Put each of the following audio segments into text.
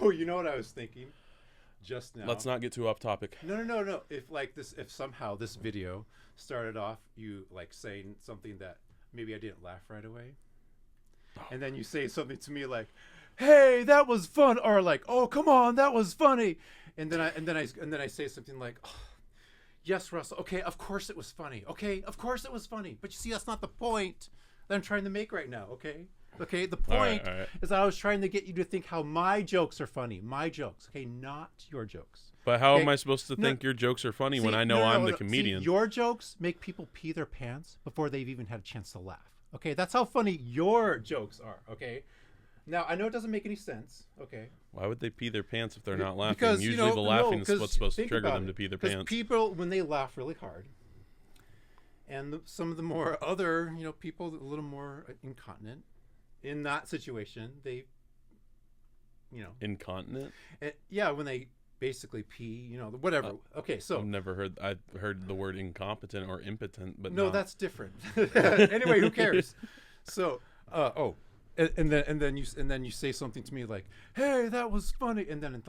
Oh, you know what I was thinking just now? Let's not get too off topic. No. If somehow this video started off you like saying something that maybe I didn't laugh right away, and then you say something to me like, "Hey, that was fun," or like, "Oh, come on, that was funny," and then I say something like, oh, "Yes, Russell. Okay, of course it was funny. Okay, of course it was funny. But you see, that's not the point that I'm trying to make right now. Okay." Okay, the point all right. is I was trying to get you to think how my jokes are funny. My jokes, okay, not your jokes. But how okay? am I supposed to think your jokes are funny when I know I'm the comedian? See, your jokes make people pee their pants before they've even had a chance to laugh. Okay, that's how funny your jokes are. Okay, now I know it doesn't make any sense. Okay, why would they pee their pants if they're not laughing? because Usually the laughing is what's supposed to trigger them to pee their pants. Because people, when they laugh really hard, and some of the more other, people a little more incontinent. In that situation, they, incontinent. Yeah, when they basically pee, whatever. Okay, so I've heard the word incompetent or impotent, but no, that's different. Anyway, who cares? So, and then you say something to me like, "Hey, that was funny," and then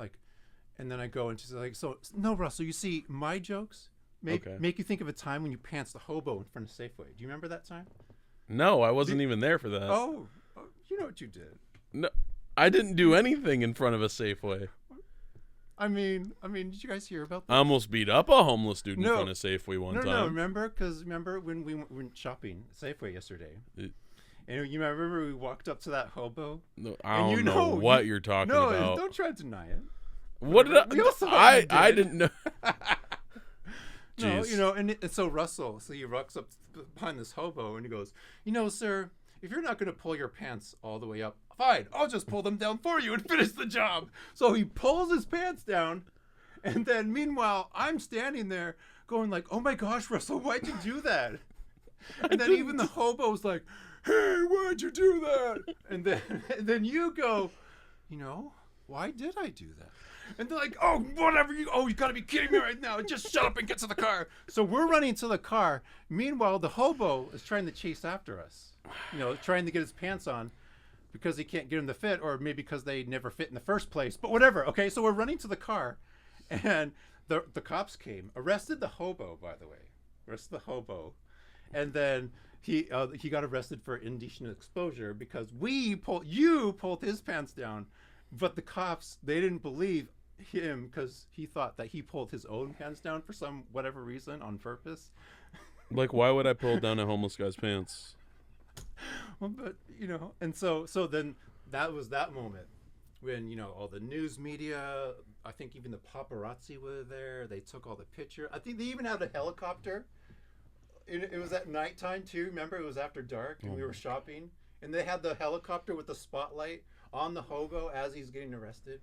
I go and she's like, "So no, Russell, you see, my jokes make you think of a time when you pants the hobo in front of Safeway. Do you remember that time?" No, I wasn't even there for that. Oh, you know what you did. No, I didn't do anything in front of a Safeway. I mean, did you guys hear about that? I almost beat up a homeless dude in front of Safeway one time. No, remember when we went shopping at Safeway yesterday? And you remember we walked up to that hobo? No, I don't know what you're talking about. No, don't try to deny it. What did I didn't know. No, and so Russell, he walks up behind this hobo and he goes, "Sir, if you're not going to pull your pants all the way up, fine, I'll just pull them down for you and finish the job." So he pulls his pants down, and then meanwhile, I'm standing there going like, "Oh my gosh, Russell, why'd you do that?" And then even the hobo's like, "Hey, why'd you do that?" And then you go, "Why did I do that?" And they're like, "Oh, whatever. You got to be kidding me right now. Just shut up and get to the car." So we're running to the car. Meanwhile, the hobo is trying to chase after us, trying to get his pants on because he can't get them to fit, or maybe because they never fit in the first place. But whatever. Okay, so we're running to the car, and the cops came, arrested the hobo, by the way. Arrested the hobo. And then he got arrested for indecent exposure because you pulled his pants down. But the cops, they didn't believe him because he thought that he pulled his own pants down for some whatever reason on purpose. Like, why would I pull down a homeless guy's pants? Well, but and so then that was that moment when all the news media, I think even the paparazzi were there. They took all the picture. I think they even had a helicopter. It was at nighttime too. Remember, it was after dark and we were shopping, and they had the helicopter with the spotlight on the hobo as he's getting arrested,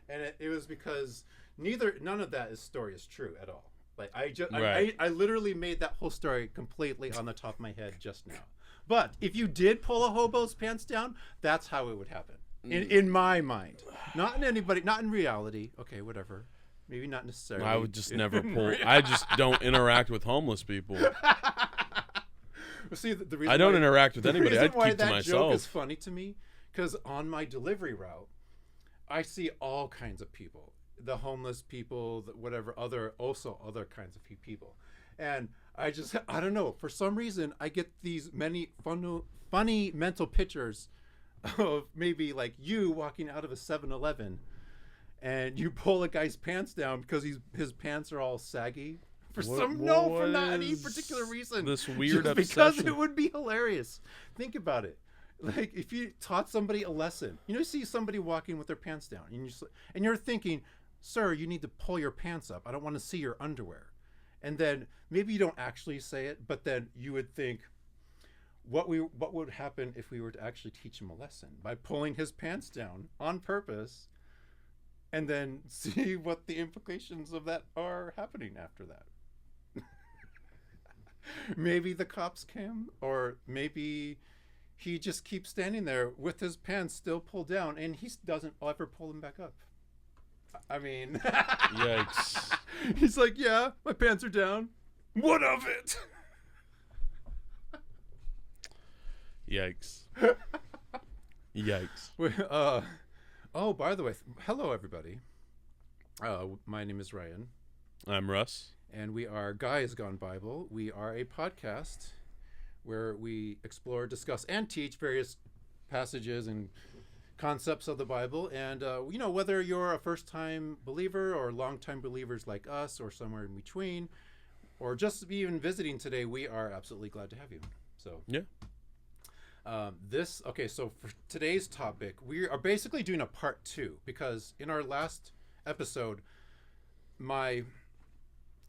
and it was because none of that story is true at all. Like I literally made that whole story completely on the top of my head just now. But if you did pull a hobo's pants down, that's how it would happen in my mind. Not in reality. Okay, whatever. Maybe not necessarily. I would just never pull. I just don't interact with homeless people. See, the reason I don't interact with anybody. I keep to that myself. Joke is funny to me because on my delivery route, I see all kinds of people, the homeless people, whatever, other kinds of people, and I don't know, for some reason I get these many funny mental pictures of maybe like you walking out of a 7-Eleven and you pull a guy's pants down because his pants are all saggy. For not any particular reason. This weird just obsession. Because it would be hilarious. Think about it. Like if you taught somebody a lesson, you see somebody walking with their pants down, and you're thinking, "Sir, you need to pull your pants up. I don't want to see your underwear." And then maybe you don't actually say it, but then you would think, what would happen if we were to actually teach him a lesson by pulling his pants down on purpose, and then see what the implications of that are happening after that. Maybe the cops came, or maybe he just keeps standing there with his pants still pulled down and he doesn't ever pull them back up. I mean, yikes. He's like, "Yeah, my pants are down. What of it?" Yikes. Yikes. Oh, by the way, hello everybody. My name is Ryan, I'm Russ. and we are Guys Gone Bible. We are a podcast where we explore, discuss, and teach various passages and concepts of the Bible. And whether you're a first-time believer or long-time believers like us, or somewhere in between, or just even visiting today, we are absolutely glad to have you. So Yeah. So for today's topic, we are basically doing a part 2, because in our last episode, my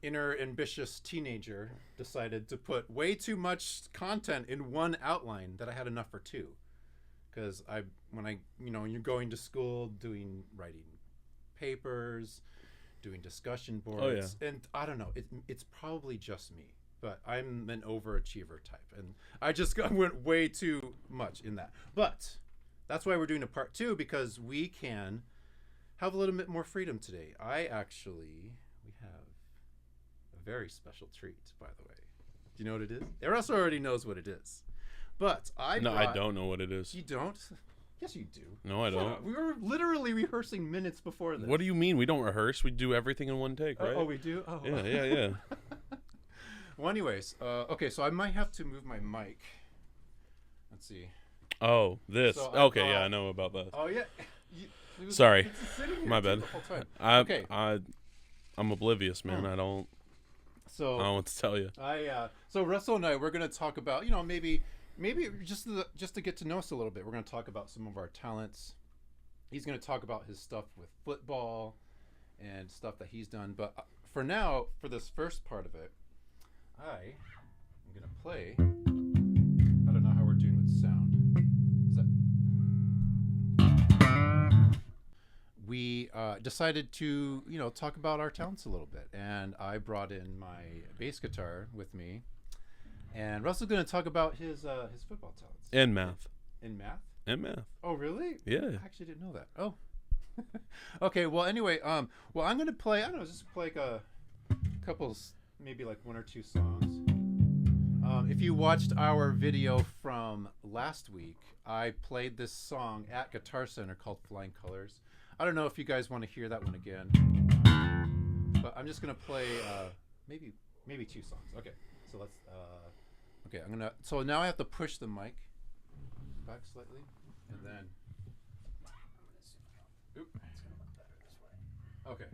inner ambitious teenager decided to put way too much content in one outline that I had enough for 2. Because when you're going to school, writing papers, doing discussion boards, and I don't know, it's probably just me. But I'm an overachiever type, and I just went way too much in that. But that's why we're doing a part 2, because we can have a little bit more freedom today. We have a very special treat, by the way. Do you know what it is? Russ already knows what it is. But I don't know what it is. You don't? Yes, you do. No, I don't. We were literally rehearsing minutes before this. What do you mean? We don't rehearse. We do everything in one take, right? Oh, we do? Oh. Yeah. Well, anyways, okay, so I might have to move my mic. Let's see. Oh, this. So okay, yeah, I know about that. Oh, yeah. Sorry. It's sitting here My too bad. the whole time. Okay. I'm oblivious, man. I don't know what to tell you. So Russell and I, we're going to talk about, maybe just to get to know us a little bit. We're going to talk about some of our talents. He's going to talk about his stuff with football and stuff that he's done. But for now, for this first part of it, I am going to play. I don't know how we're doing with sound. We decided to, talk about our talents a little bit. And I brought in my bass guitar with me. And Russell's going to talk about his football talents. And math. In math? And math. Oh, really? Yeah. I actually didn't know that. Oh. Okay, well, anyway, I'm going to play, just play like a couple, maybe like 1 or 2 songs. If you watched our video from last week, I played this song at Guitar Center called Flying Colors. I don't know if you guys want to hear that one again, but I'm just going to play maybe 2 songs. Okay, so let's, so now I have to push the mic back slightly, and then, okay.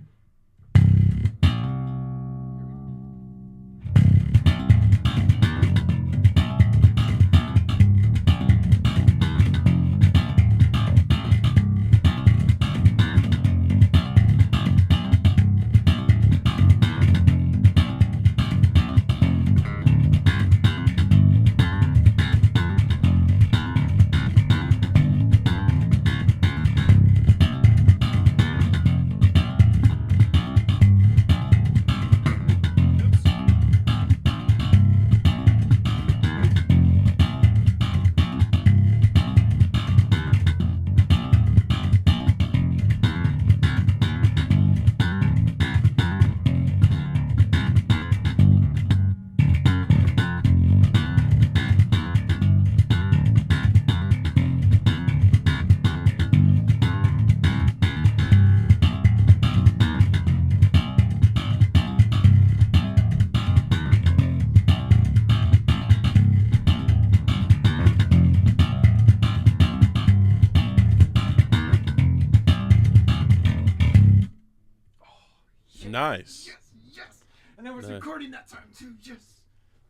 Nice. Yes. And I was recording that time too. Yes.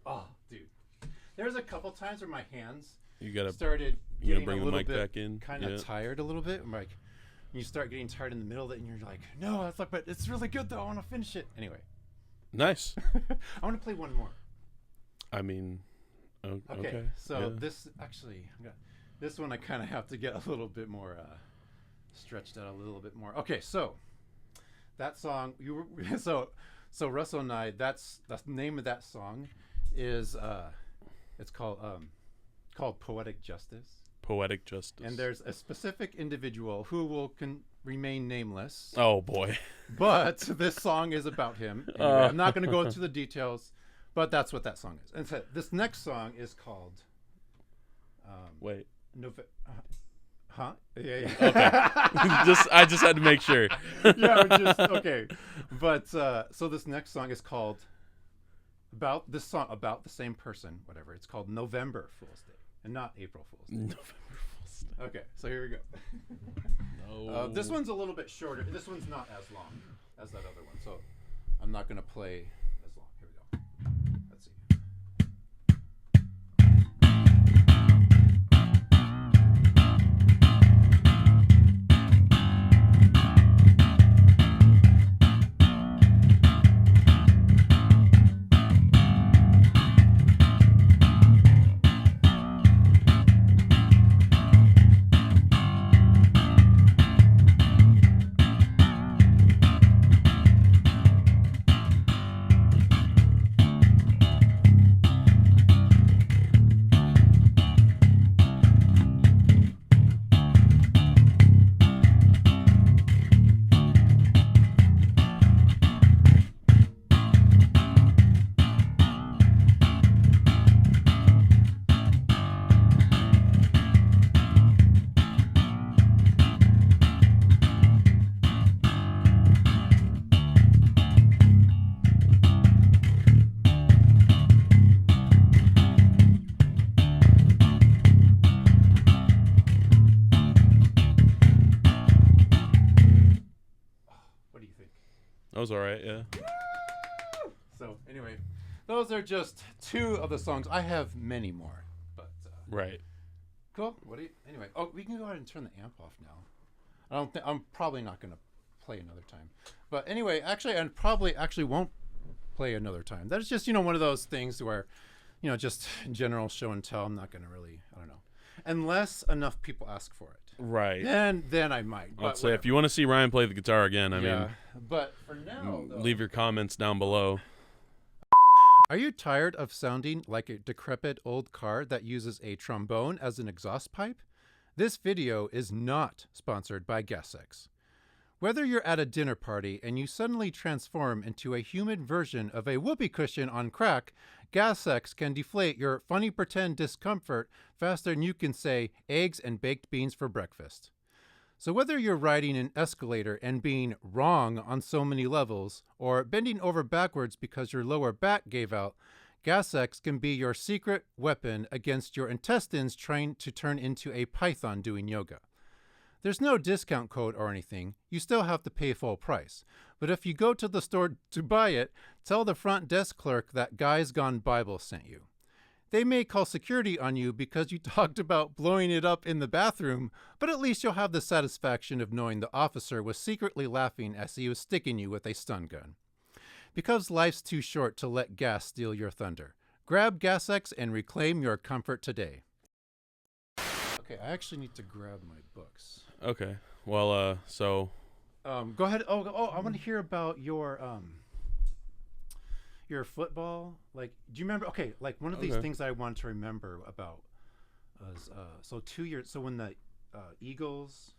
Oh, dude. There's a couple times where my hands started getting bring a the little mic bit back in. kind of tired a little bit. I'm like, you start getting tired in the middle of it, and you're like, no, it's like, but it's really good though. I want to finish it anyway. Nice. I want to play one more. I mean, okay. So this this one I kind of have to get a little bit more stretched out a little bit more. Okay, so that song so Russell and I, that's the name of that song is it's called Poetic Justice. Poetic Justice. And there's a specific individual who will remain nameless. Oh boy. But this song is about him. Anyway, I'm not going to go into the details, but that's what that song is. And so this next song is called Huh? Yeah. Okay. I just had to make sure. Okay. But so this next song is called about the same person, whatever. It's called November Fool's Day and not April Fool's Day. November Fool's Day. Okay, so here we go. No. This one's a little bit shorter. This one's not as long as that other one, so I'm not gonna play as long. Here we go. Let's see. That was all right, yeah. So anyway, those are just two of the songs. I have many more, but Right. cool. What do you? Anyway, we can go ahead and turn the amp off now. I'm probably not gonna play another time. But anyway, actually, and probably actually won't play another time. That's just one of those things where, just in general show and tell. I'm not gonna really. I don't know, unless enough people ask for it. Right. Then I might. I'd say if you want to see Ryan play the guitar again, I yeah. mean, But for now, though, leave your comments down below. Are you tired of sounding like a decrepit old car that uses a trombone as an exhaust pipe? This video is not sponsored by GasX. Whether you're at a dinner party and you suddenly transform into a human version of a whoopee cushion on crack, GasX can deflate your funny pretend discomfort faster than you can say eggs and baked beans for breakfast. So whether you're riding an escalator and being wrong on so many levels, or bending over backwards because your lower back gave out, GasX can be your secret weapon against your intestines trying to turn into a python doing yoga. There's no discount code or anything. You still have to pay full price. But if you go to the store to buy it, tell the front desk clerk that Guys Gone Bible sent you. They may call security on you because you talked about blowing it up in the bathroom, but at least you'll have the satisfaction of knowing the officer was secretly laughing as he was sticking you with a stun gun. Because life's too short to let gas steal your thunder. Grab GasX and reclaim your comfort today. Okay, I actually need to grab my books. Okay. Well, so. Go ahead. Oh, I want to hear about your football. Like, do you remember? Okay, like one of these things I wanted to remember about was so 2 years. So when the Eagles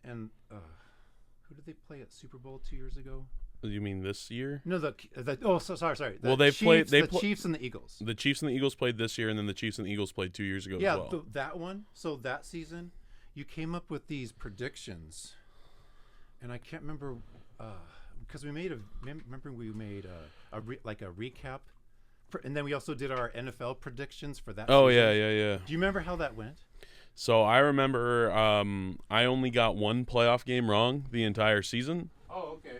and who did they play at Super Bowl 2 years ago? You mean this year? No, sorry. Well, they played the Chiefs and the Eagles. The Chiefs and the Eagles played this year, and then the Chiefs and the Eagles played 2 years ago as well. Yeah, that one. So that season, you came up with these predictions, and I can't remember because we made a recap, and then we also did our NFL predictions for that. Oh season. yeah. Do you remember how that went? So I remember I only got one playoff game wrong the entire season. Oh, okay.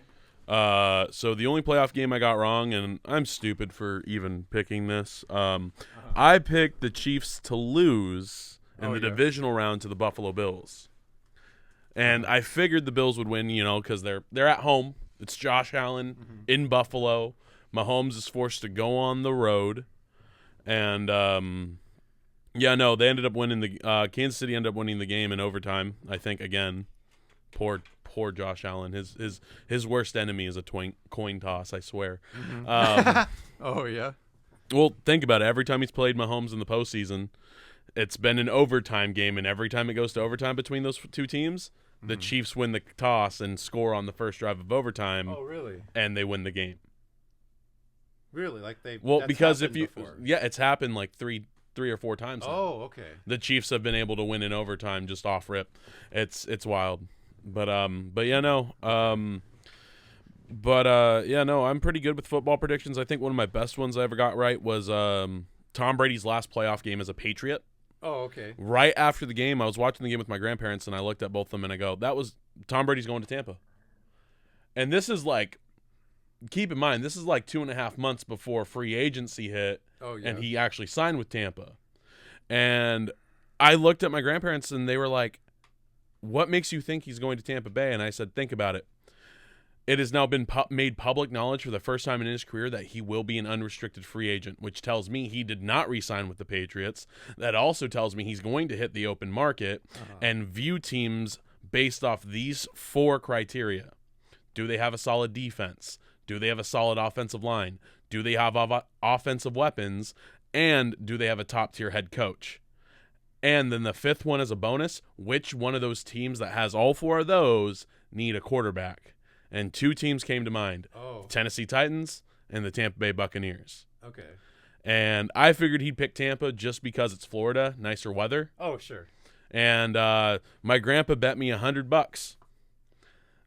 So the only playoff game I got wrong, and I'm stupid for even picking this. I picked the Chiefs to lose in the divisional round to the Buffalo Bills, and I figured the Bills would win, because they're at home. It's Josh Allen in Buffalo. Mahomes is forced to go on the road, and they ended up winning the Kansas City ended up winning the game in overtime. I think again, poor Josh Allen. His worst enemy is a coin toss, I swear. Oh, yeah? Well, think about it. Every time he's played Mahomes in the postseason, it's been an overtime game, and every time it goes to overtime between those two teams, the Chiefs win the toss and score on the first drive of overtime. Oh, really? And they win the game. Really? Like they? Well, that's because happened before. it's happened like three 3 or 4 times now. Oh, okay. The Chiefs have been able to win in overtime just off rip. It's wild. But yeah, no. Yeah, no, I'm pretty good with football predictions. I think one of my best ones I ever got right was Tom Brady's last playoff game as a Patriot. Oh, okay. Right after the game, I was watching the game with my grandparents, and I looked at both of them, and I go, that was Tom Brady's going to Tampa. And this is like, keep in mind, this is like 2.5 months before free agency hit, and he actually signed with Tampa. And I looked at my grandparents, and they were like, what makes you think he's going to Tampa Bay? And I said, think about it. It has now been made public knowledge for the first time in his career that he will be an unrestricted free agent, which tells me he did not re-sign with the Patriots. That also tells me he's going to hit the open market and view teams based off these 4 criteria. Do they have a solid defense? Do they have a solid offensive line? Do they have offensive weapons? And do they have a top-tier head coach? And then the 5th one as a bonus, which one of those teams that has all 4 of those need a quarterback? And 2 teams came to mind, Tennessee Titans and the Tampa Bay Buccaneers. Okay. And I figured he'd pick Tampa just because it's Florida, nicer weather. Oh, sure. And my grandpa bet me $100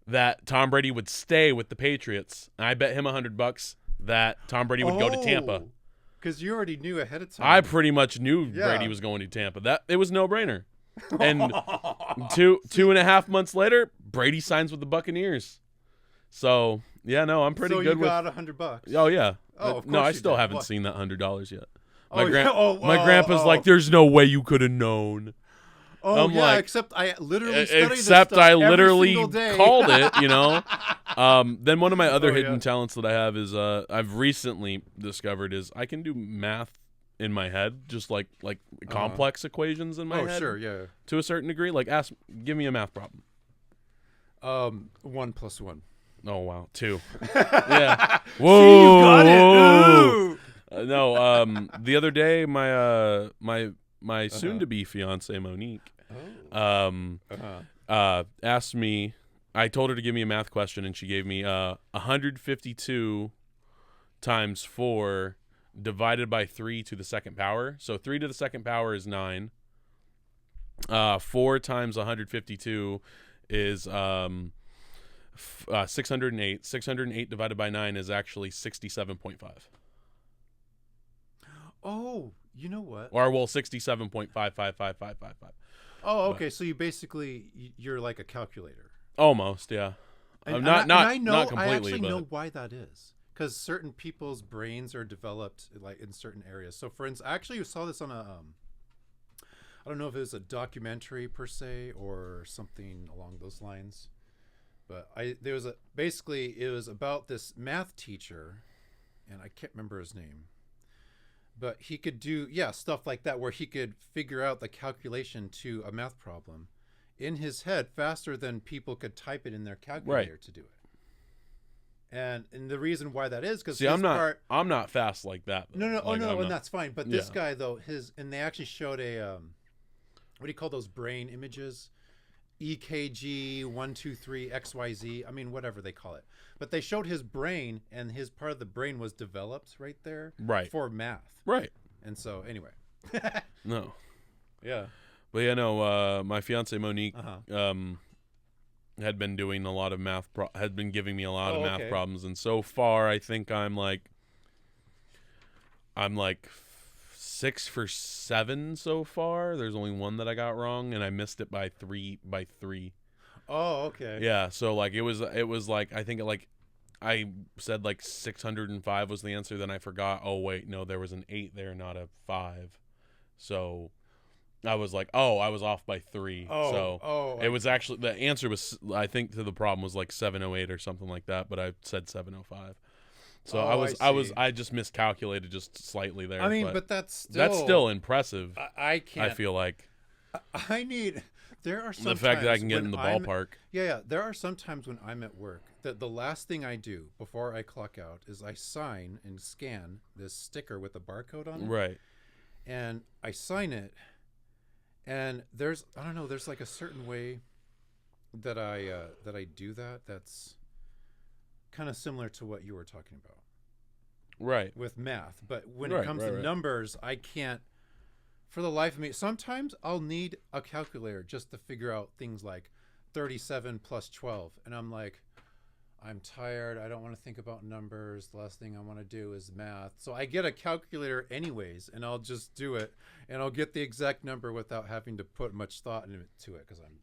that Tom Brady would stay with the Patriots. And I bet him $100 that Tom Brady would go to Tampa. Because you already knew ahead of time. I pretty much knew Brady was going to Tampa. It was no brainer. And 2.5 months later, Brady signs with the Buccaneers. So yeah, no, I'm pretty good with. So you got $100. Oh yeah. Oh, of course no, I still did. haven't seen that $100 yet. My My grandpa's like, "There's no way you could have known." Oh, I'm yeah, like, except I literally study this except stuff I every literally single day. called it, you know. Then one of my other Oh, hidden yeah. talents that I have is I've recently discovered is I can do math in my head, just like complex equations in my head. Oh, sure, yeah. To a certain degree, like give me a math problem. 1 + 1. Oh wow, 2. Yeah. Whoa. See, you got it. Ooh. No. The other day, my soon-to-be fiance Monique, asked me. I told her to give me a math question, and she gave me 152 times 4 divided by 3 to the second power. So 3 to the second power is 9. 4 times 152 is 608. 608 divided by 9 is actually 67.5. Oh, you know what? Or, well, 67.555555. Oh, okay. So you're like a calculator. Almost, yeah. And, not I completely, actually but know why that is. Because certain people's brains are developed like in certain areas. So, for instance, I actually saw this on I don't know if it was a documentary per se or something along those lines. But it was about this math teacher, and I can't remember his name. But he could do stuff like that where he could figure out the calculation to a math problem in his head faster than people could type it in their calculator to do it. And the reason why that is because I'm not fast like that. Though. No, and that's fine. But this guy though, and they actually showed a what do you call those brain images? EKG 1, 2, 3 XYZ. I mean, whatever they call it. But they showed his brain, and his part of the brain was developed right there, for math. Right. And so, anyway. No. Yeah. But yeah, no. My fiance Monique had been doing a lot of math. Had been giving me a lot of math problems, and so far, I think I'm like 6 for 7 so far. There's only one that I got wrong, and I missed it by three. Oh, okay. Yeah, so like it was like I think I said like 605 was the answer. Then I forgot. Oh wait, no, there was an 8 there, not a 5. So I was like, oh, I was off by 3. It was actually the answer was I think to the problem was like 708 or something like that, but I said 705. So I just miscalculated just slightly there. I mean, but that's still impressive. I can't. I feel like there are some the fact that I can get when in the ballpark. There are some times when I'm at work that the last thing I do before I clock out is I sign and scan this sticker with a barcode on it. Right. And I sign it, and there's like a certain way that I do that. That's kind of similar to what you were talking about. Right. With math. But when it comes to numbers, I can't for the life of me, sometimes I'll need a calculator just to figure out things like 37 plus 12. And I'm like, I'm tired. I don't want to think about numbers. The last thing I want to do is math. So I get a calculator anyways, and I'll just do it. And I'll get the exact number without having to put much thought into it because I'm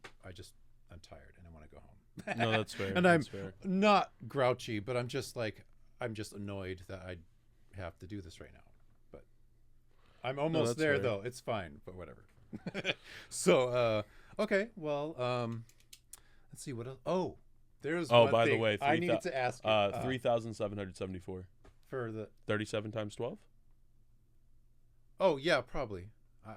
tired and I want to go home. No, that's fair. And that's I'm fair. not grouchy, but I'm just annoyed that I have to do this right now. But I'm almost there, fair. though. It's fine, but whatever. So, okay. Well, let's see what else. Oh, there's one by thing the way, I needed to ask you. 3,774. For the 37 times 12? Oh, yeah, probably.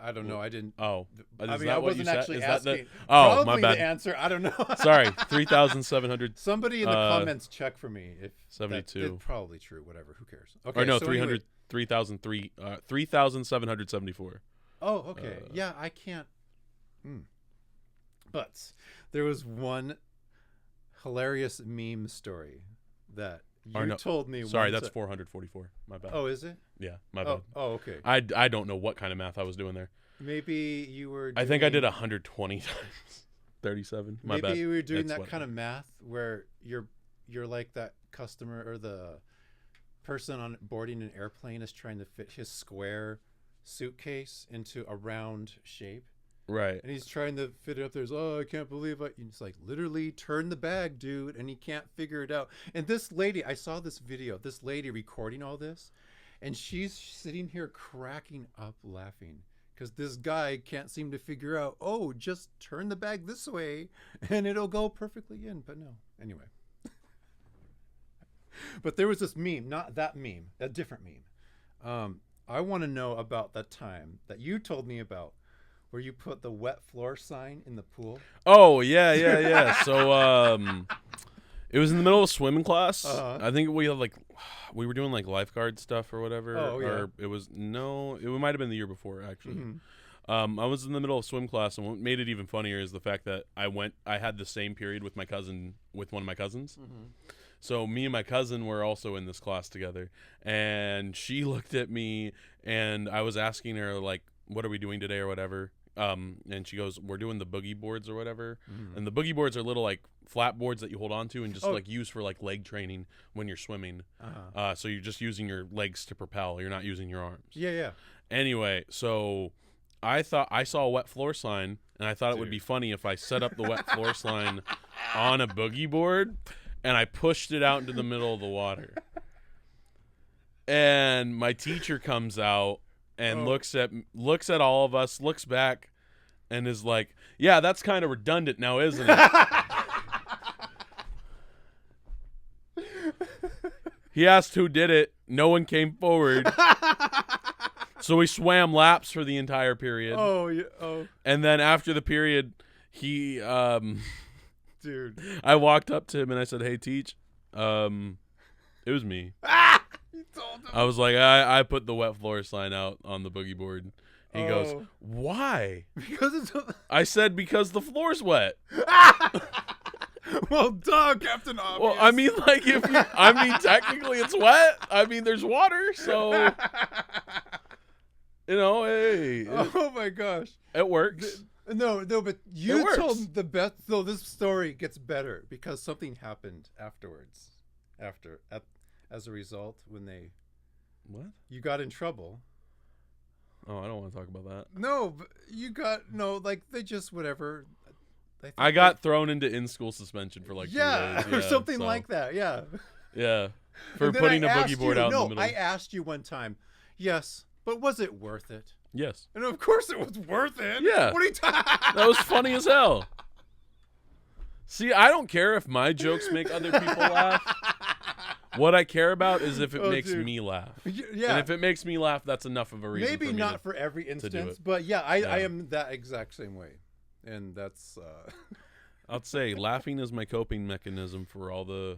I don't know. I didn't. Oh, I is mean, that I what you wasn't said? actually Is that asking. Oh, Probably my bad. the answer. I don't know. Sorry, 3,700. Somebody in the comments check for me if 72. That's probably true. Whatever. Who cares? Okay. Or no, so 300, anyway. 3,774. Oh, okay. Yeah, I can't. But there was one hilarious meme story that you told me. Sorry, that's 444. My bad. Oh, is it? Yeah, my bad. Oh, okay. I don't know what kind of math I was doing there. Maybe you were. I think I did 120 times 37. My bad. Maybe you were doing That's that kind of math where you're like that customer or the person on boarding an airplane is trying to fit his square suitcase into a round shape. Right. And he's trying to fit it up there. Oh, I can't believe it. And it's like, literally turn the bag, dude. And he can't figure it out. And this lady, I saw this video, this lady recording all this. And she's sitting here cracking up laughing. Because this guy can't seem to figure out, oh, just turn the bag this way. And it'll go perfectly in. But no. Anyway. But there was this meme. Not that meme. A different meme. I want to know about that time that you told me about. Where you put the wet floor sign in the pool? Oh, yeah. So, it was in the middle of swimming class. I think we were doing like lifeguard stuff or whatever. Oh, yeah. Or it might have been the year before actually. Mm-hmm. I was in the middle of swim class, and what made it even funnier is the fact that I had the same period with one of my cousins. Mm-hmm. So me and my cousin were also in this class together, and she looked at me, and I was asking her like, what are we doing today or whatever? And she goes, we're doing the boogie boards or whatever. And the boogie boards are little like flat boards that you hold on to and just like use for like leg training when you're swimming. So you're just using your legs to propel. You're not using your arms. Yeah. Anyway, so I thought I saw a wet floor sign, and I thought it would be funny if I set up the wet floor sign on a boogie board and I pushed it out into the middle of the water. And my teacher comes out and looks at all of us, looks back, and is like, yeah, that's kind of redundant now, isn't it? He asked who did it. No one came forward. So we swam laps for the entire period. Oh, yeah. Oh. And then after the period, he dude. I walked up to him and I said, hey, Teach, it was me. You told him. I was like, I put the wet floor sign out on the boogie board. He goes, why? Because it's I said, because the floor's wet. well, duh, Captain Obvious. Well, I mean, like, technically it's wet. I mean, there's water, so, hey. Oh, my gosh. It works. No, but you told him the best. So this story gets better because something happened afterwards. As a result, when you got in trouble. Oh, I don't want to talk about that. No, but they just whatever. I got thrown into in-school suspension for like 2 days. Or something like that. Yeah. Yeah. For putting a boogie board out in the middle. I asked you one time. Yes, but was it worth it? Yes. And of course it was worth it. Yeah. What are you talking? That was funny as hell. See, I don't care if my jokes make other people laugh. What I care about is if it makes me laugh. Yeah. And if it makes me laugh, that's enough of a reason. Maybe for me not for every instance, it. but yeah, I am that exact same way. And that's I'd say laughing is my coping mechanism for all the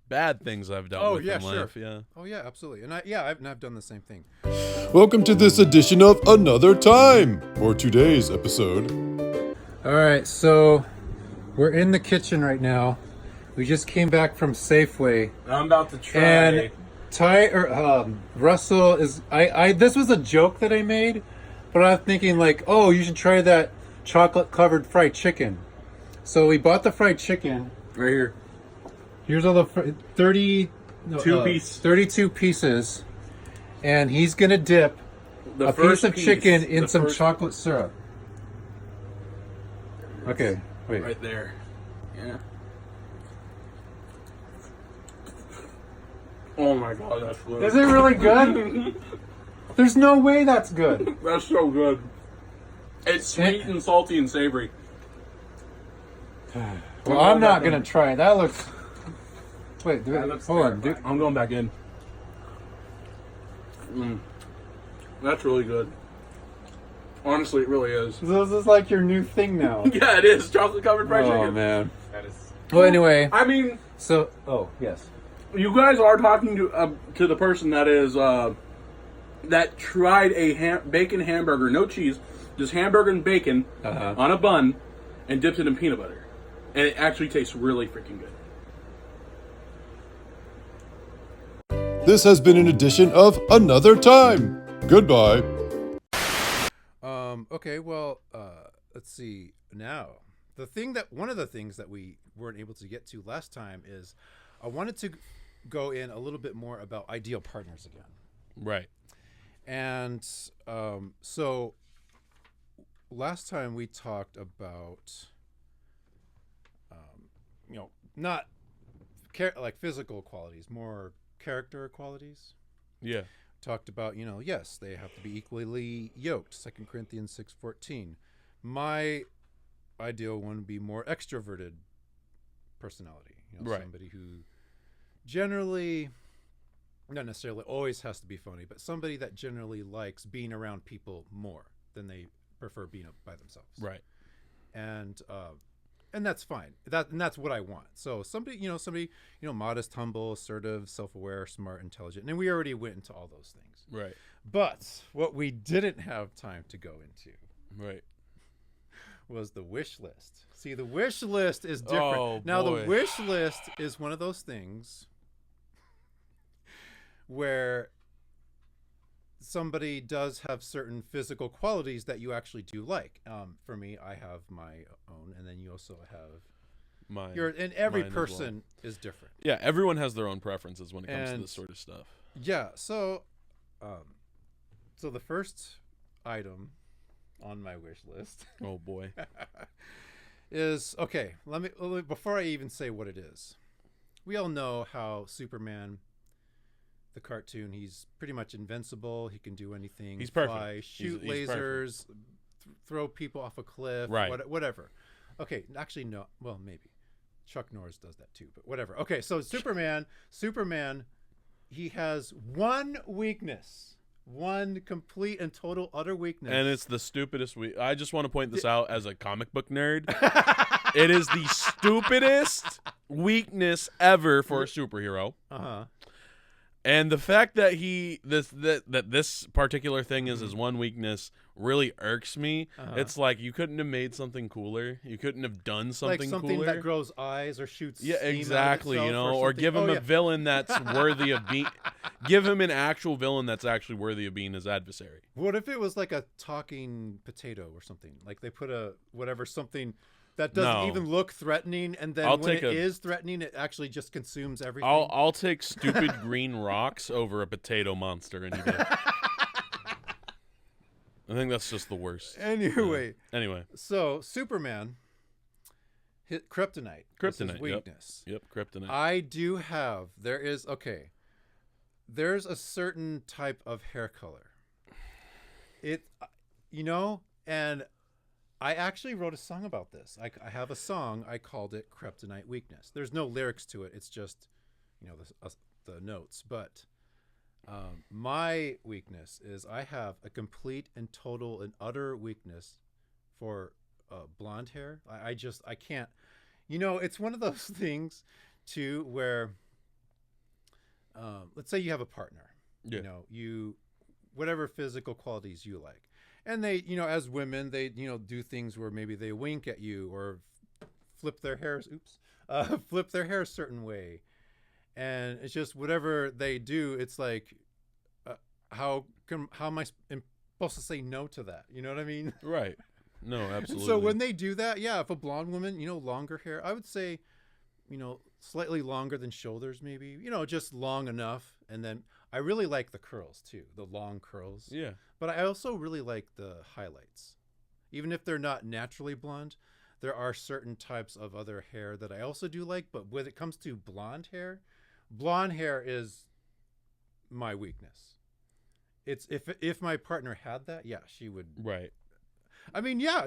bad things I've dealt with in life. Yeah. Oh yeah, absolutely. And I've done the same thing. Welcome to this edition of Another Time, or today's episode. All right, so we're in the kitchen right now. We just came back from Safeway. I'm about to try. And Russell is. This was a joke that I made, But I'm thinking like, oh, you should try that chocolate covered fried chicken. So we bought the fried chicken. Right here. Here's all the 32 pieces, and he's gonna dip a piece of chicken in some chocolate syrup. Okay, wait. Right there. Yeah. Oh my god, that's good. Is it really good? There's no way that's good. That's so good. It's sweet and salty and savory. Well, I'm not gonna try it. That looks. Wait, hold on, dude. I'm going back in. That's really good. Honestly, it really is. This is like your new thing now. Yeah, it is. Chocolate covered fried chicken. Oh man. That is. Well, anyway. I mean, So, yes. you guys are talking to the person that is that tried a bacon hamburger, no cheese, just hamburger and bacon on a bun, and dipped it in peanut butter, and it actually tastes really freaking good. This has been an edition of Another Time. Goodbye. Okay, well, let's see. Now, one of the things that we weren't able to get to last time is I wanted to go in a little bit more about ideal partners again. Right. And so last time we talked about, not like physical qualities, more character qualities. Yeah. Talked about, yes, they have to be equally yoked. 2 Corinthians 6:14. My ideal one would be more extroverted personality. Right. Somebody who generally, not necessarily always has to be funny, but somebody that generally likes being around people more than they prefer being by themselves. Right. And that's fine. That's what I want. So somebody, modest, humble, assertive, self-aware, smart, intelligent. And we already went into all those things. Right. But what we didn't have time to go into Right. was the wish list. See, the wish list is different. Oh, now, boy. the wish list is one of those things where somebody does have certain physical qualities that you actually do like. For me, I have my own, and then you also have Mine. and every mine as person is different. Yeah, everyone has their own preferences when it comes to And- this sort of stuff. Yeah. So, so the first item on my wish list Oh boy. is okay. Let me before I even say what it is. We all know how Superman, the cartoon, he's pretty much invincible. He can do anything. He's perfect. Fly, shoot He's lasers, throw people off a cliff. Right. Whatever. Okay. Actually, no. Well, maybe Chuck Norris does that too. But whatever. Okay. So Superman, he has one weakness. One complete and total utter weakness. And it's the stupidest I just want to point this out as a comic book nerd. It is the stupidest weakness ever for a superhero. Uh-huh. And the fact that this particular thing is his one weakness really irks me. Uh-huh. It's like you couldn't have made something cooler. You couldn't have done something, Like something cooler. that grows eyes or shoots Yeah, steam out of exactly. itself Or give him a villain that's yeah. worthy of being. Give him an actual villain that's actually worthy of being his adversary. What if it was like a talking potato or something? Like they put something that doesn't No. even look threatening, and then when it is threatening, it actually just consumes everything. I'll take stupid green rocks over a potato monster any day. I think that's just the worst. Anyway, Anyway, so Superman hit Kryptonite. That's his Kryptonite. weakness. Yep, Kryptonite. I do have. There's a certain type of hair color. And I actually wrote a song about this. I have a song. I called it Kryptonite Weakness. There's no lyrics to it. It's just, the notes. But my weakness is I have a complete and total and utter weakness for blonde hair. I can't. It's one of those things, too, where let's say you have a partner. Yeah. Whatever physical qualities you like. And they, as women, they, do things where maybe they wink at you or flip their hair a certain way. And it's just whatever they do, it's like, how am I supposed to say no to that. You know what I mean? Right. No, absolutely. So when they do that, yeah, if a blonde woman, longer hair, I would say, slightly longer than shoulders, maybe, just long enough. And then I really like the curls too, the long curls. Yeah. But I also really like the highlights. Even if they're not naturally blonde, there are certain types of other hair that I also do like. But when it comes to blonde hair is my weakness. It's if my partner had that, yeah, she would. Right. I mean, yeah,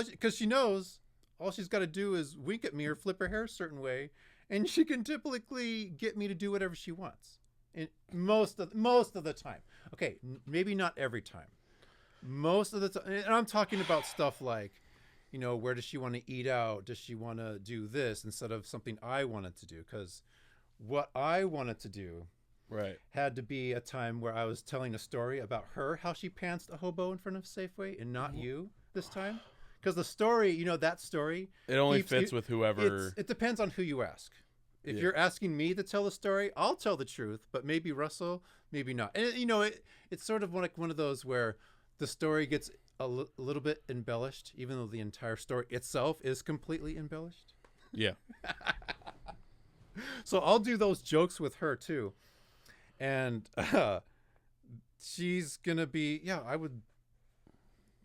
because she knows all she's got to do is wink at me or flip her hair a certain way, and she can typically get me to do whatever she wants. And most of the time. Okay, maybe not every time. Most of the time, and I'm talking about stuff like, where does she want to eat out? Does she want to do this instead of something I wanted to do? Because what I wanted to do had to be a time where I was telling a story about her, how she pantsed a hobo in front of Safeway, and not you this time. Because the story, that story, it only fits with whoever. It depends on who you ask. If you're asking me to tell the story, I'll tell the truth, but maybe Russell, maybe not. And it's sort of like one of those where the story gets a little bit embellished, even though the entire story itself is completely embellished. Yeah. So I'll do those jokes with her too. And she's going to be, I would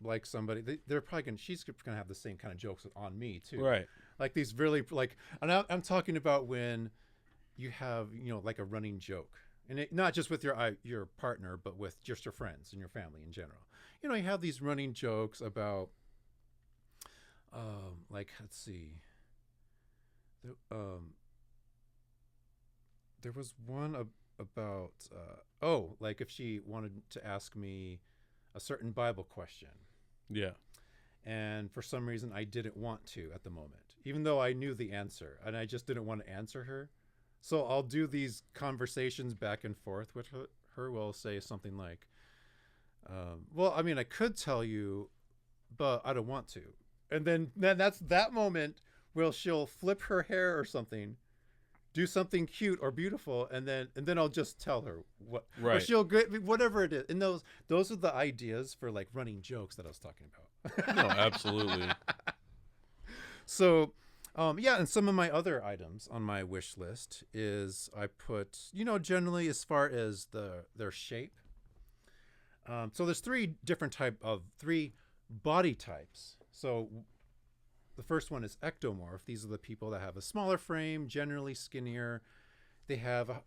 like somebody, they're probably she's going to have the same kind of jokes on me too. Right. Like these really, and I'm talking about when you have, like a running joke. And not just with your partner, but with just your friends and your family in general. You have these running jokes about, let's see. There was one about, like if she wanted to ask me a certain Bible question. Yeah. And for some reason, I didn't want to at the moment, even though I knew the answer, and I just didn't want to answer her. So I'll do these conversations back and forth with her. Will say something like, well, I mean, I could tell you, but I don't want to. And then that's that moment where she'll flip her hair or something, do something cute or beautiful, and then I'll just tell her what. Right. Or she'll get whatever it is. And those are the ideas for like running jokes that I was talking about. No, absolutely. So, and some of my other items on my wish list is I put, generally as far as their shape. So there's three body types. So the first one is ectomorph. These are the people that have a smaller frame, generally skinnier. They have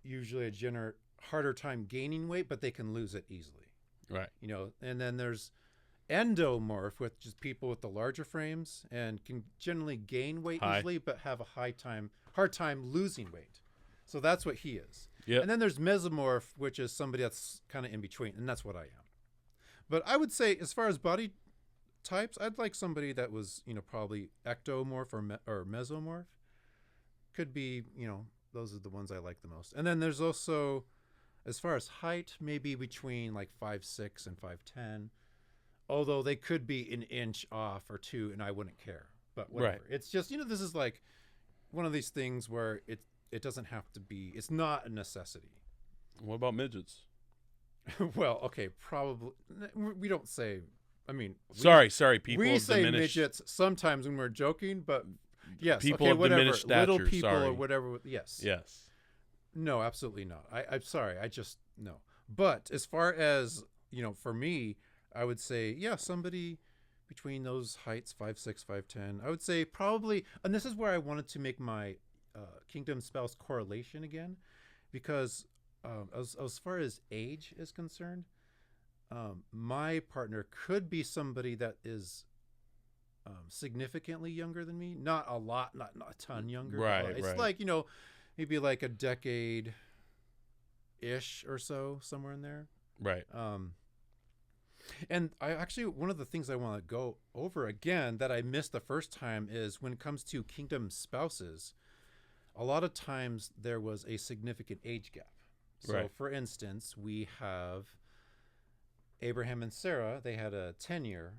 usually a harder time gaining weight, but they can lose it easily. Right. And then there's endomorph, which is people with the larger frames and can generally gain weight easily, but have a hard time losing weight. So that's what he is. Yep. And then there's mesomorph, which is somebody that's kind of in between, and that's what I am. But I would say, as far as body types, I'd like somebody that was, probably ectomorph or mesomorph. Could be, those are the ones I like the most. And then there's also, as far as height, maybe between like 5'6" and 5'10". Although they could be an inch off or two, and I wouldn't care. But whatever. Right. It's just, this is like one of these things where it doesn't have to be. It's not a necessity. What about midgets? Well, okay, probably. We don't say. I mean, sorry, people. We say diminished... midgets sometimes when we're joking, but yes, people okay, of whatever. diminished stature. Little people sorry. or whatever. Yes. Yes. No, absolutely not. I'm sorry. I just no. But as far as for me, I would say somebody between those heights, 5'6", 5'10". I would say probably, and this is where I wanted to make my kingdom spouse correlation again, because as far as age is concerned, my partner could be somebody that is significantly younger than me. Not a lot, not a ton younger. Right, it's like, maybe like a decade-ish or so, somewhere in there. Right. And I actually, one of the things I want to go over again that I missed the first time is when it comes to kingdom spouses, a lot of times there was a significant age gap. So, for instance, we have Abraham and Sarah. They had a 10-year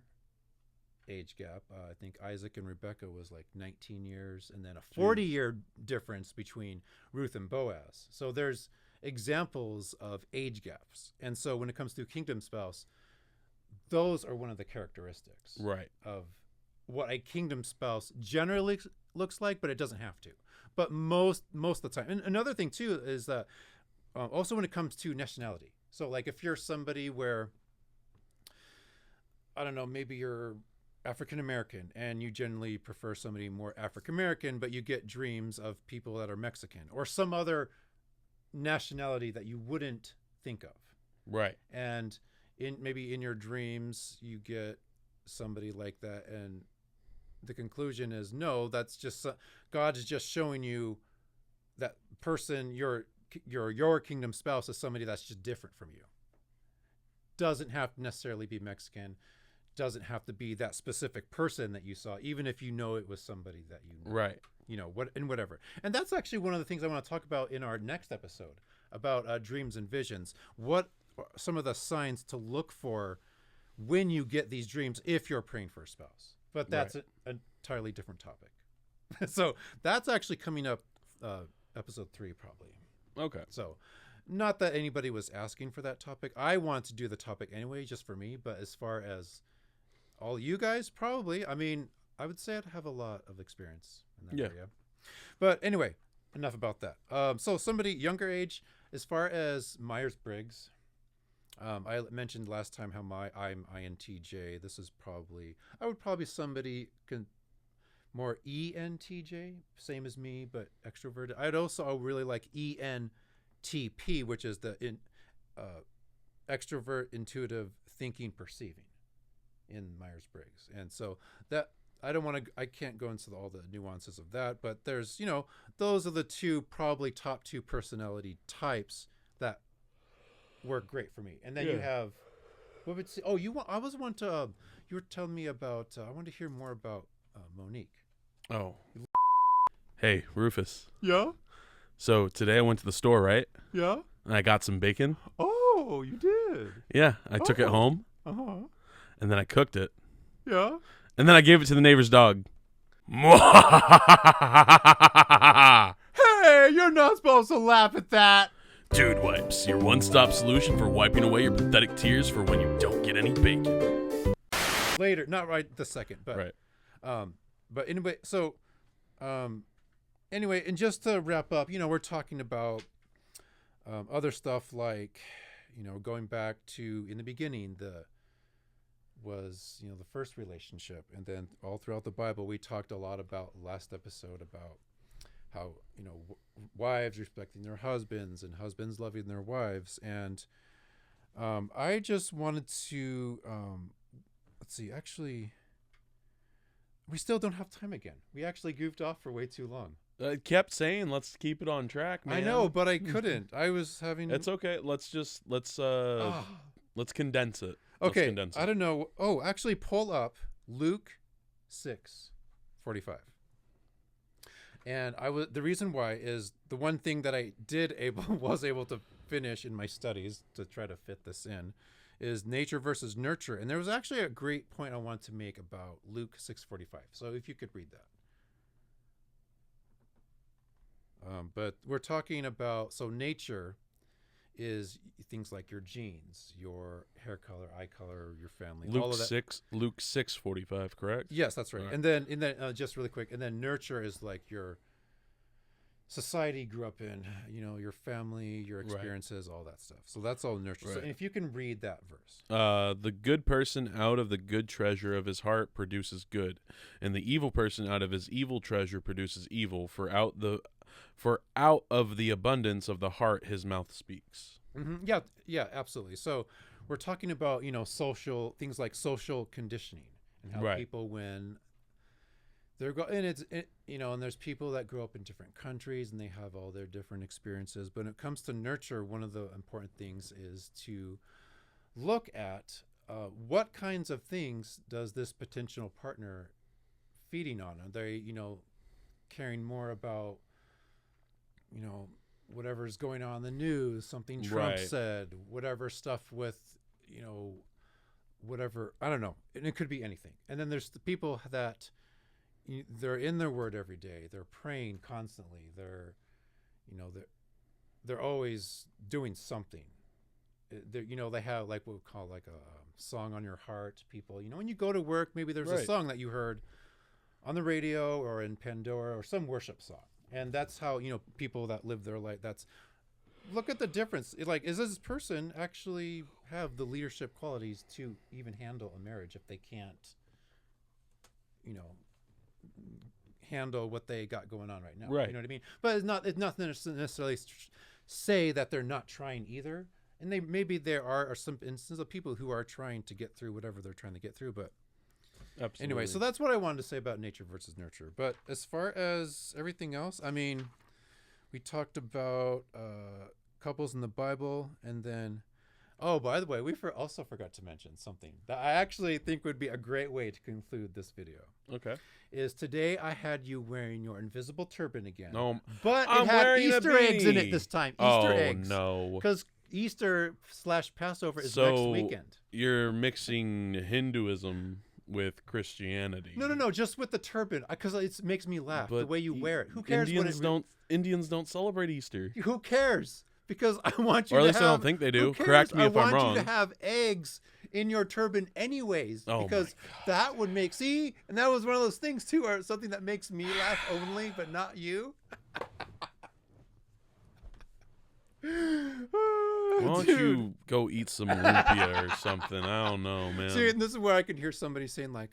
age gap. I think Isaac and Rebecca was like 19 years, and then a 40-year difference between Ruth and Boaz. So there's examples of age gaps. And so when it comes to kingdom spouse, those are one of the characteristics Right. of what a kingdom spouse generally looks like, but it doesn't have to. But most of the time. And another thing too is that also when it comes to nationality. So like if you're somebody where, I don't know, maybe you're African American and you generally prefer somebody more African American, but you get dreams of people that are Mexican or some other nationality that you wouldn't think of. Right. And maybe in your dreams you get somebody like that, and the conclusion is no, that's just God is just showing you that person, your kingdom spouse is somebody that's just different from you. Doesn't have to necessarily be Mexican, doesn't have to be that specific person that you saw, even if you know it was somebody that you know. Right. You know, what and whatever. And that's actually one of the things I want to talk about in our next episode about dreams and visions. What are some of the signs to look for when you get these dreams if you're praying for a spouse? But that's an entirely different topic. So that's actually coming up episode 3 probably. Okay. So not that anybody was asking for that topic. I want to do the topic anyway, just for me. But as far as all you guys, probably, I mean, I would say I'd have a lot of experience in that area. But anyway, enough about that. So somebody younger age, as far as Myers-Briggs, I mentioned last time how I'm INTJ. This is probably, I would probably somebody more ENTJ, same as me, but extroverted. I'd also really like ENTP, which is the extrovert, intuitive, thinking, perceiving in Myers-Briggs. And so that, I can't go into all the nuances of that, but there's, those are the probably top 2 personality types that work great for me. And then you have, what would say? Oh, you were telling me about, I want to hear more about Monique. Oh. Hey, Rufus. Yeah? So today I went to the store, right? Yeah? And I got some bacon. Oh, you did? Yeah, I took it home. Uh-huh. And then I cooked it. Yeah? And then I gave it to the neighbor's dog. Hey, you're not supposed to laugh at that. Dude Wipes, your one-stop solution for wiping away your pathetic tears for when you don't get any bacon. Later, not right this second, but right. But anyway, so anyway, and just to wrap up, we're talking about other stuff like, going back to in the beginning, the first relationship, and then all throughout the Bible, we talked a lot about last episode about how wives respecting their husbands and husbands loving their wives. And I just wanted to let's see, actually we still don't have time again. We actually goofed off for way too long. I kept saying let's keep it on track, man. I know, but I couldn't. I was having It's okay. Let's condense it. Okay. Condense it. I don't know. Oh, actually pull up Luke 6:45. And the reason why is the one thing that I was able to finish in my studies to try to fit this in is nature versus nurture. And there was actually a great point I wanted to make about Luke 6:45. So if you could read that. But we're talking about, so nature is things like your genes, your hair color, eye color, your family, all of that. Luke 6:45, correct? Yes, that's right. All right. And then just really quick, and then nurture is like your society you grew up in, your family, your experiences, all that stuff. So that's all nurture. Right. So if you can read that verse. The good person out of the good treasure of his heart produces good, and the evil person out of his evil treasure produces evil. For out of the abundance of the heart his mouth speaks. Mm-hmm. Yeah, absolutely. So we're talking about social things like social conditioning and how people, when they're and there's people that grow up in different countries and they have all their different experiences. But when it comes to nurture, one of the important things is to look at what kinds of things does this potential partner feeding on. Are they caring more about whatever's going on in the news, something Trump said, whatever stuff with, whatever, I don't know. And it could be anything. And then there's the people that they're in their word every day. They're praying constantly. They're always doing something. They have like what we call like a song on your heart, people. When you go to work, maybe there's a Right. song that you heard on the radio or in Pandora or some worship song. And that's how, people that live their life, look at the difference. Is this person actually have the leadership qualities to even handle a marriage if they can't, handle what they got going on right now? Right. You know what I mean? But it's not necessarily say that they're not trying either. And maybe there are some instances of people who are trying to get through whatever they're trying to get through. But Absolutely. anyway, so that's what I wanted to say about nature versus nurture. But as far as everything else, I mean, we talked about couples in the Bible, and then, by the way, we also forgot to mention something that I actually think would be a great way to conclude this video. Okay. Is today I had you wearing your invisible turban again. No, but I'm it had wearing a Easter eggs in it beanie. this time. Oh, Easter eggs. no. Because Easter/Passover is So next weekend. you're mixing Hinduism with Christianity. No, just with the turban, because it makes me laugh the But way you wear it. Who cares? Indians don't celebrate Easter. Who cares? Because I want you Or at to least have, I don't think they do. who cares? Correct me if I'm I want wrong. you to have eggs in your turban anyways. Oh my because that would make, and that was one of those things too, or something that makes me laugh only, but not you. Why don't you go eat some lumpia or something? I don't know, man. See, and this is where I could hear somebody saying like,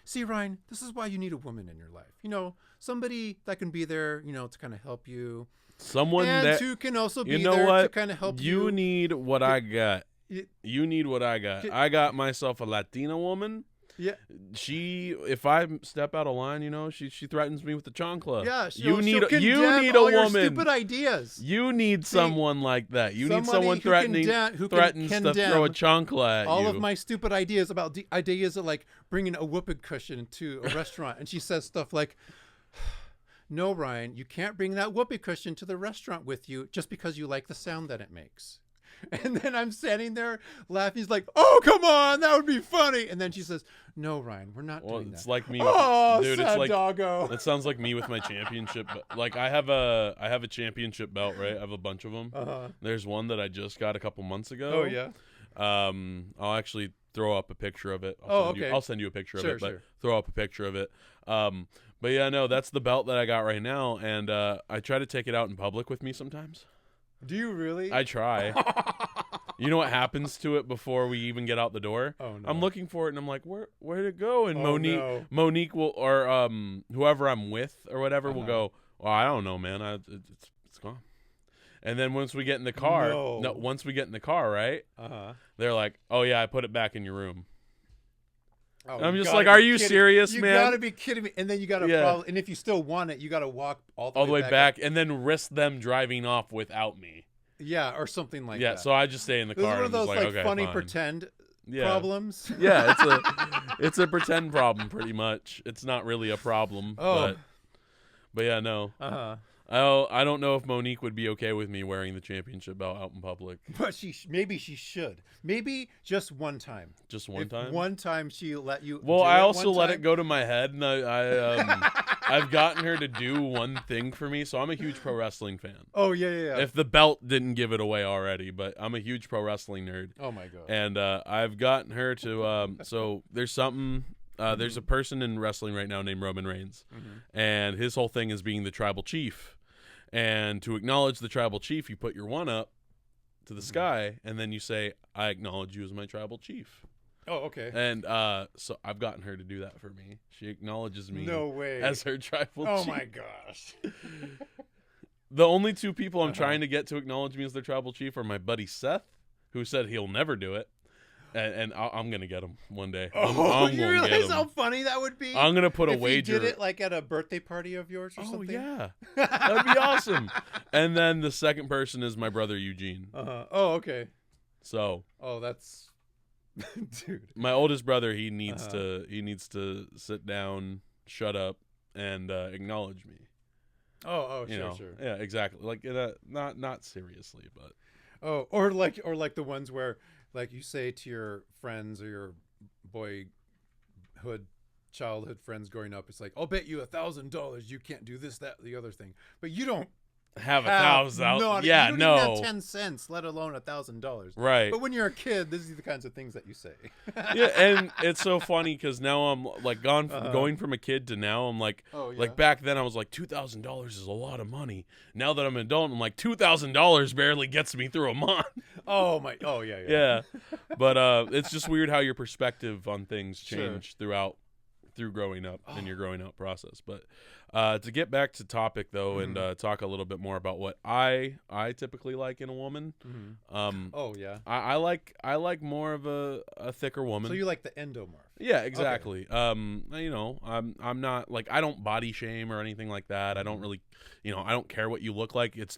see, Ryan, this is why you need a woman in your life. Somebody that can be there, to kind of help you. Someone and that who can also be you know there what? to kind of help you. You need what I got. You need what I got. I got myself a Latina woman. Yeah. If I step out of line, she threatens me with the chancla. Yeah. You need a all your woman. Stupid ideas. You need someone like that. You need somebody someone who threatens can to throw a chancla at all you. of my stupid ideas about ideas of like bringing a whoopee cushion to a restaurant, and she says stuff like, "No, Ryan, you can't bring that whoopee cushion to the restaurant with you just because you like the sound that it makes." And then I'm standing there laughing. He's like, "Oh, come on, that would be funny." And then she says, "No, Ryan, we're not doing that." It's like me. Dude, it's sad like doggo. That sounds like me with my championship. Like I have a championship belt, right? I have a bunch of them. There's one that I just got a couple months ago. Oh yeah. I'll actually throw up a picture of it. I'll send you a picture of it, but throw up a picture of it. But yeah, no, that's the belt that I got right now, and I try to take it out in public with me sometimes. Do you really? I try. You know what happens to it before we even get out the door? Oh no. I'm looking for it, and I'm like, where'd it go? And no. Monique will, or whoever I'm with or whatever will go, "Oh, I don't know, man. It's gone." And then once we get in the car, once we get in the car, right? They're like, "Oh yeah, I put it back in your room." Oh, I'm just like, are you serious, man? You gotta be kidding me. And then you gotta probably, and if you still want it, you gotta walk all the way back and then risk them driving off without me. Yeah, or something like that. Yeah, so I just stay in the This car. is one of those like, okay, funny fine. pretend problems. Yeah, it's a pretend problem pretty much. It's not really a problem. But yeah, no. I don't know if Monique would be okay with me wearing the championship belt out in public. But maybe she should. Maybe just one time. Just one time? One time she let you. Well, I also let it go to my head, and I've gotten her to do one thing for me. So I'm a huge pro wrestling fan. Oh yeah. If the belt didn't give it away already, but I'm a huge pro wrestling nerd. Oh my god. And I've gotten her to. So there's something. There's a person in wrestling right now named Roman Reigns, and his whole thing is being the tribal chief. And to acknowledge the tribal chief, you put your one up to the sky, and then you say, "I acknowledge you as my tribal chief." Oh, okay. And so I've gotten her to do that for me. She acknowledges me as her tribal chief. Oh my gosh. The only two people I'm trying to get to acknowledge me as their tribal chief are my buddy Seth, who said he'll never do it. And I'm going to get him one day. I'm you realize how funny that would be? I'm going to put a if wager. You did it like at a birthday party of yours or something? Oh, yeah. That would be awesome. And then the second person is my brother Eugene. Oh, okay. So. Oh, that's. Dude. My oldest brother, he needs to sit down, shut up, and acknowledge me. Oh, sure. Yeah, exactly. Like not seriously, but. Oh, or like the ones where like you say to your friends or your childhood friends growing up, it's like, "I'll bet you $1,000 you can't do this, that, the other thing," but you don't have $1,000. No, Yeah, you don't no. even have 10 cents, let alone $1,000. Right. But when you're a kid, these are the kinds of things that you say. Yeah, and it's so funny because now I'm like going from a kid to now I'm like, Oh, yeah. like back then I was like $2,000 is a lot of money. Now that I'm an adult, I'm like $2,000 barely gets me through a month. Oh yeah. Yeah, but it's just weird how your perspective on things change Sure. through growing up in your growing up process. But to get back to topic though, and talk a little bit more about what I typically like in a woman. Oh yeah. I like more of a thicker woman. So you like the endomorph? Yeah, exactly. You know, I'm not like, I don't body shame or anything like that. I don't really, you know, I don't care what you look like. It's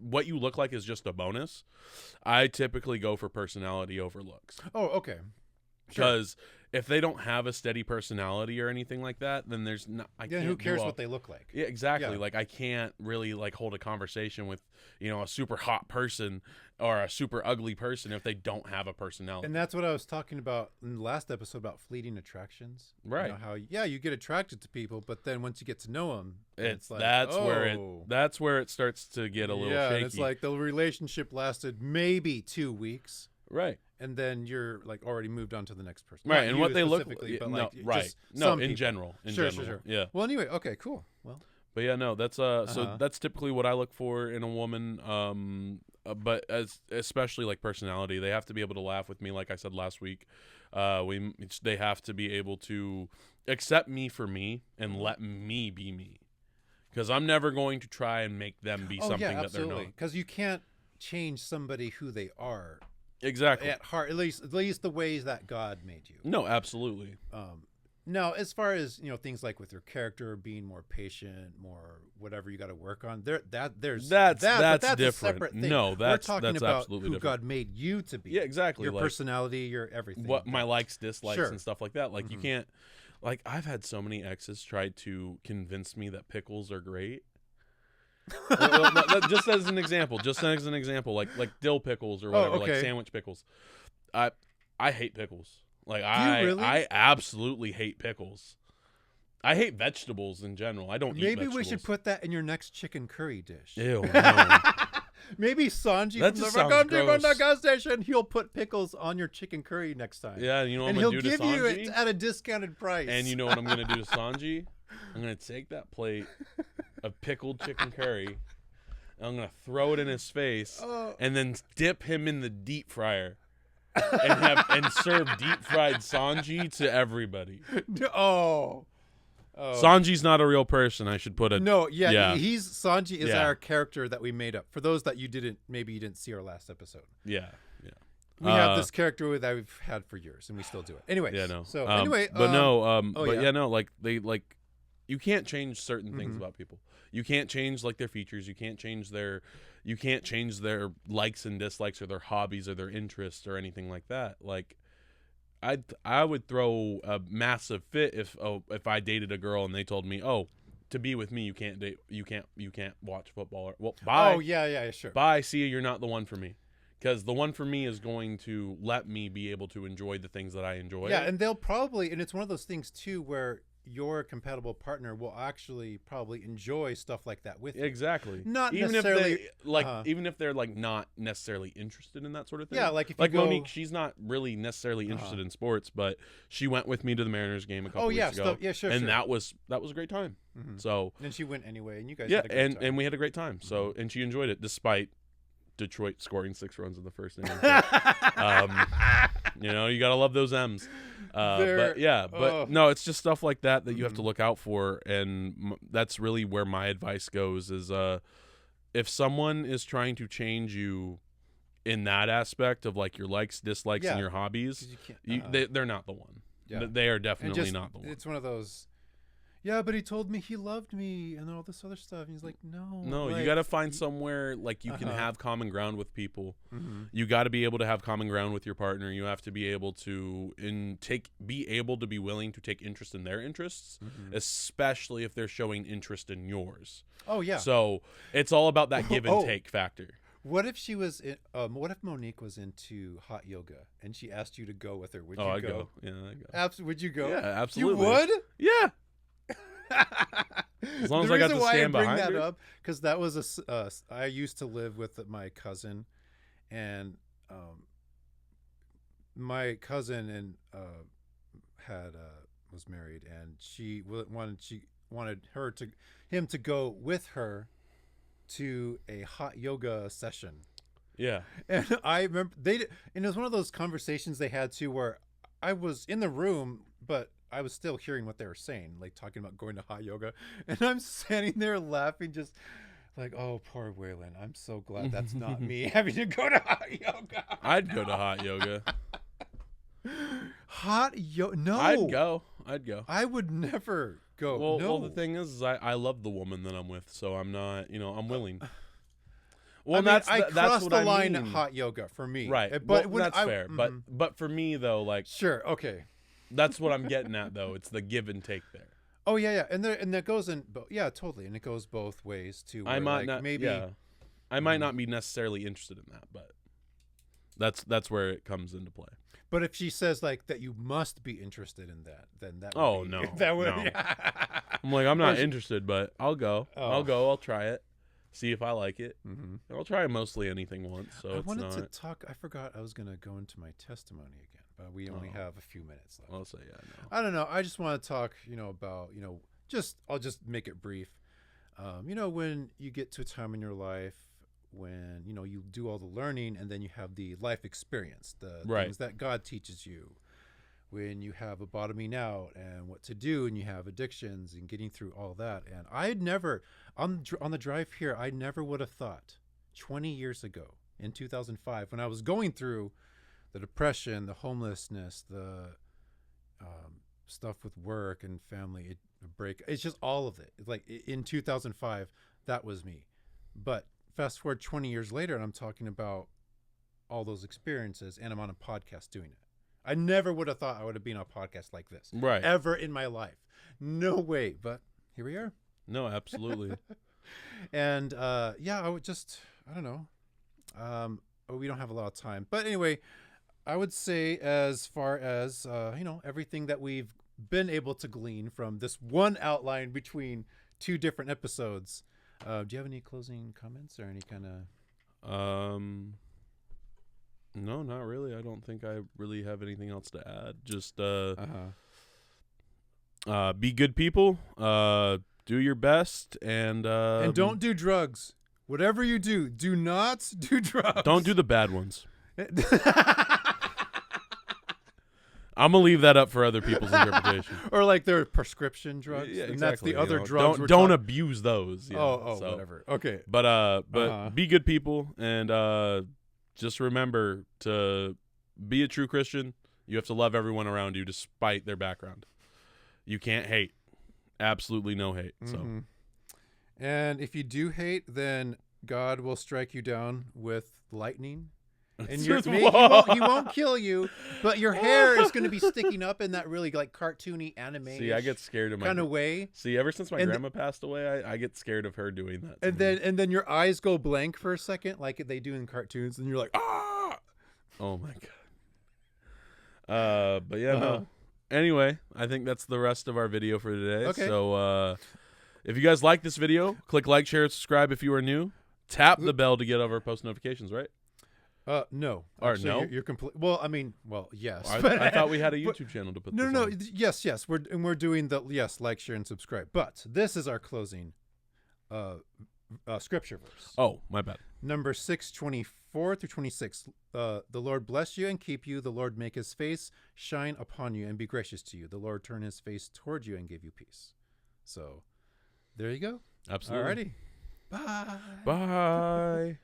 what you look like is just a bonus. I typically go for personality over looks. Oh, okay. Because if they don't have a steady personality or anything like that, then there's not. Who cares what they look like? Yeah, exactly. Yeah. Like I can't really like hold a conversation with, you know, a super hot person or a super ugly person if they don't have a personality. And that's what I was talking about in the last episode about fleeting attractions. Right. You know, how you get attracted to people, but then once you get to know them, it's like that's where it starts to get a little shaky. And it's like the relationship lasted maybe 2 weeks. Right. And then you're like already moved on to the next person. Right, Not and you what they look specifically, but no, like right. just No, some in people. general. Sure. Yeah. Well, anyway, okay, cool. Well, But yeah, no, that's so that's typically what I look for in a woman. But especially like personality, they have to be able to laugh with me. Like I said last week, they have to be able to accept me for me and let me be me. Because I'm never going to try and make them be something that they're not. Because you can't change somebody who they are. Exactly. At heart, at least the ways that God made you. No, absolutely. Now, as far as things like with your character being more patient, more whatever you got to work on, that's that's a different. separate thing. No, we're talking that's about absolutely who different. God made you to be. Yeah, exactly. Your like, personality, your everything. what my likes, dislikes, Sure. and stuff like that. Like you can't. Like I've had so many exes try to convince me that pickles are great. Just as an example, like dill pickles or whatever, okay. like sandwich pickles. I hate pickles. Like really? I absolutely hate pickles. I hate vegetables in general. I don't eat Maybe vegetables. we should put that in your next chicken curry dish. Ew, no. Maybe Sanji That from just the sounds gross. gas station, he'll put pickles on your chicken curry next time. Yeah, you know what and I'm he'll gonna do to give you Sanji? it at a discounted price. And you know what I'm gonna do to Sanji? I'm gonna take that plate of pickled chicken curry and I'm gonna throw it in his face and then dip him in the deep fryer and serve deep fried Sanji to everybody. Oh. Sanji's not a real person. I should put it. No, yeah. Sanji is Yeah. our character that we made up. For those that you didn't see our last episode. Yeah. We have this character that we've had for years, and we still do it. Anyway, Yeah, no. So like you can't change certain things about people. You can't change like their features. You can't change their likes and dislikes or their hobbies or their interests or anything like that. Like I would throw a massive fit if I dated a girl and they told me, "Oh, to be with me, you can't watch football." Well, bye. Oh yeah, sure. Bye. See you. You're not the one for me. Because the one for me is going to let me be able to enjoy the things that I enjoy. Yeah, and they'll probably, and it's one of those things too where your compatible partner will actually probably enjoy stuff like that with you. Exactly. Not even necessarily if they, like even if they're like not necessarily interested in that sort of thing. Yeah, like if you like go, Monique, she's not really necessarily interested in sports, but she went with me to the Mariners game a couple weeks ago. Sure. And that was a great time. So and she went anyway, and you guys yeah, had a great time. and we had a great time. So and she enjoyed it despite Detroit scoring 6 runs in the first inning. You gotta love those M's. No, it's just stuff like that you have to look out for, and that's really where my advice goes. Is if someone is trying to change you in that aspect of like your likes, dislikes, and your hobbies, they're not the one. Yeah. They are definitely not the one. It's one of those. Yeah, but he told me he loved me and all this other stuff. And he's like, no. You got to find somewhere like you can have common ground with people. You got to be able to have common ground with your partner. You have to be able to be willing to take interest in their interests, especially if they're showing interest in yours. Oh yeah. So it's all about that give and take factor. What if she was? What if Monique was into hot yoga and she asked you to go with her? Would you I'd go? go. Yeah, I'd go. Would you go? Yeah, absolutely. You would? Yeah. As long as I got to stand behind that her. up, because that was I used to live with my cousin, and my cousin and was married, and she wanted him to go with her to a hot yoga session. Yeah. And I remember and it was one of those conversations they had too, where I was in the room, but I was still hearing what they were saying, like talking about going to hot yoga, and I'm standing there laughing, just like, oh, poor Waylon. I'm so glad that's not me having to go to hot yoga. I'd go to hot yoga. Hot yoga? No. I'd go. I would never go. Well, the thing is I love the woman that I'm with, so I'm not, I'm willing. Well, I mean, that's crossed what the I line mean. hot yoga for me, Right? But Well, that's fair. But for me though, like, sure, okay, that's what I'm getting at though. It's the give and take there. Oh yeah, and that goes in. Yeah, totally, and it goes both ways too. I might like, not. Maybe Yeah, I might not be necessarily interested in that, but that's where it comes into play. But if she says like that, you must be interested in that, then that. Oh would no, be, that would. no. Yeah. I'm like, I'm not interested, but I'll go. Oh. I'll go. I'll try it. See if I like it. Mm-hmm. I'll try mostly anything once. So I it's wanted not. to talk. I forgot I was gonna go into my testimony again, but we only have a few minutes left. I'll say yeah. No. I don't know. I just want to talk. About I'll just make it brief. When you get to a time in your life when you do all the learning, and then you have the life experience, the things that God teaches you. When you have a bottoming out and what to do, and you have addictions and getting through all that. And I'd never, on the drive here, I never would have thought 20 years ago in 2005, when I was going through the depression, the homelessness, the stuff with work and family, it's just all of it. It's like in 2005, that was me. But fast forward 20 years later, and I'm talking about all those experiences, and I'm on a podcast doing it. I never would have thought I would have been on a podcast like this, ever in my life. No way. But here we are. No, absolutely. And I would I don't know. We don't have a lot of time, but anyway, I would say, as far as everything that we've been able to glean from this one outline between two different episodes. Do you have any closing comments or any kind of? No, not really. I don't think I really have anything else to add. Just be good people. Do your best, and don't do drugs. Whatever you do, do not do drugs. Don't do the bad ones. I'm gonna leave that up for other people's interpretation. Or like their prescription drugs. Yeah, exactly. And that's the other drugs. Don't abuse those. Yeah, whatever. Okay. But be good people, and just remember to be a true Christian. You have to love everyone around you despite their background. You can't hate. Absolutely no hate. So. And if you do hate, then God will strike you down with lightning. And he won't kill you, but your hair is going to be sticking up in that really like cartoony anime. See, I get scared of my kind of way. See, ever since my grandma passed away, I get scared of her doing that. And then your eyes go blank for a second, like they do in cartoons, and you're like, ah! Oh my god. But yeah, no. Anyway, I think that's the rest of our video for today. Okay. So, if you guys like this video, click like, share, and subscribe if you are new. Tap the bell to get all of our post notifications, right? No. Or actually, no? You're complete. Well, I mean, yes. I thought we had a YouTube channel to put this No. on. Yes. We're doing the like, share, and subscribe. But this is our closing scripture verse. Oh, my bad. Number 6:24 through 26. The Lord bless you and keep you. The Lord make his face shine upon you and be gracious to you. The Lord turn his face toward you and give you peace. So, there you go. Absolutely. Alrighty. Bye. Bye.